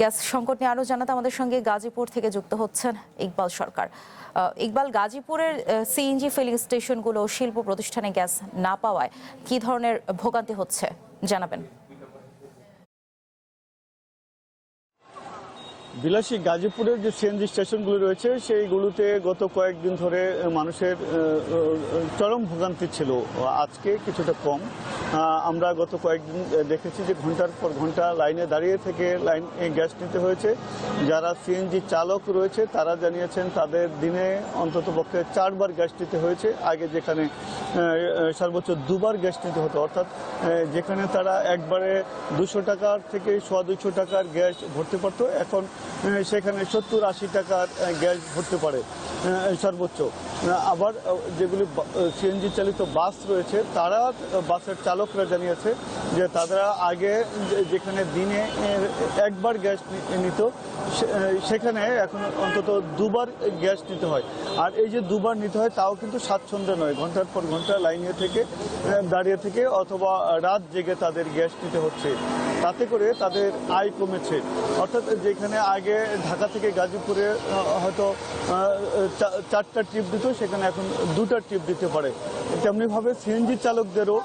Gas সংকট নিয়ে আরো জানাতে আমাদের সঙ্গে গাজীপুর থেকে যুক্ত হচ্ছেন ইকবাল সরকার। ইকবাল, গাজীপুরের সিএনজি ফিলিং স্টেশনগুলো শিল্প প্রতিষ্ঠানে গ্যাস না পাওয়ায় কি ধরনের ভোগান্তি হচ্ছে জানাবেন। বিলাসী গাজীপুরের যে সিএনজি স্টেশনগুলো রয়েছে সেইগুলোতে গত কয়েকদিন ধরে মানুষের চরম ভোগান্তি ছিল। আজকে কিছুটা কম। আমরা গত কয়েকদিন দেখেছি যে ঘন্টার পর ঘন্টা লাইনে দাঁড়িয়ে থেকে গ্যাস নিতে হয়েছে। যারা সিএনজি চালক রয়েছে তারা জানিয়েছেন তাদের দিনে অন্ততপক্ষে 4 বার গ্যাস নিতে হয়েছে। আগে যেখানে সর্বোচ্চ 2 বার গ্যাস নিতে হতো, অর্থাৎ যেখানে তারা একবারে 200 টাকার থেকে 125 টাকার গ্যাস ভরতে পারত, এখন সেখানে 70-80 টাকার গ্যাস ভরতে পারে সর্বোচ্চ। আবার যেগুলি সিএনজি চালিত বাস রয়েছে তারা বাসের চালকরা জানিয়েছে যে তারা আগে যেখানে দিনে একবার গ্যাস নিত সেখানে এখন অন্তত 2 বার গ্যাস নিতে হয়। আর এই যে 2 বার নিতে হয় তাও কিন্তু স্বাচ্ছন্দ্য নয়, ঘন্টার পর ঘন্টা লাইনে থেকে দাঁড়িয়ে থেকে অথবা রাত জেগে তাদের গ্যাস নিতে হচ্ছে। তাতে করে তাদের আয় কমেছে। অর্থাৎ যেখানে আগে ঢাকা থেকে গাজীপুরে হয়তো 4টা ট্রিপ দিত সেখানে এখন 2টা ট্রিপ দিতে পারে। তেমনিভাবে সিএনজি চালকদেরও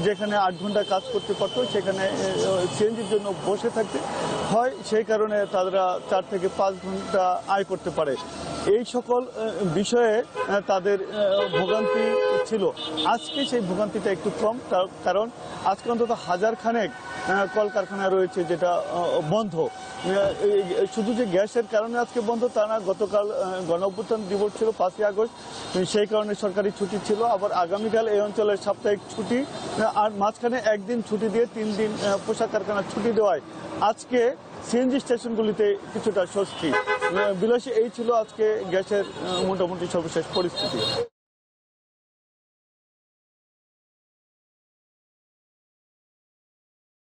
যেখানে 8 ঘন্টা কাজ করতে পারতো সেখানে সিএনজির জন্য বসে থাকতে হয়, সেই কারণে তারা 4 থেকে 5 ঘন্টা আয় করতে পারে। এই সকল বিষয়ে তাদের ভোগান্তি ছিল। আজকে সেই ভোগান্তিটা একটু কম, কারণ আজকে অন্তত 1000 খানেক কলকারখানা রয়েছে যেটা বন্ধ। শুধু যে গ্যাসের কারণে আজকে বন্ধ তা না, গতকাল গণঅভ্যুত্থান দিবস ছিল 5ই আগস্ট, সেই কারণে সরকারি ছুটি ছিল। আবার আগামীকাল এই অঞ্চলের সাপ্তাহিক ছুটি, আর মাঝখানে একদিন ছুটি দিয়ে 3 দিন পোশাক কারখানার ছুটি দেওয়ায় আজকে সিএনজি স্টেশনগুলিতে কিছুটা স্বস্তি। বিলাসী, এই ছিল আজকে গ্যাসের মোটামুটি সর্বশেষ পরিস্থিতি।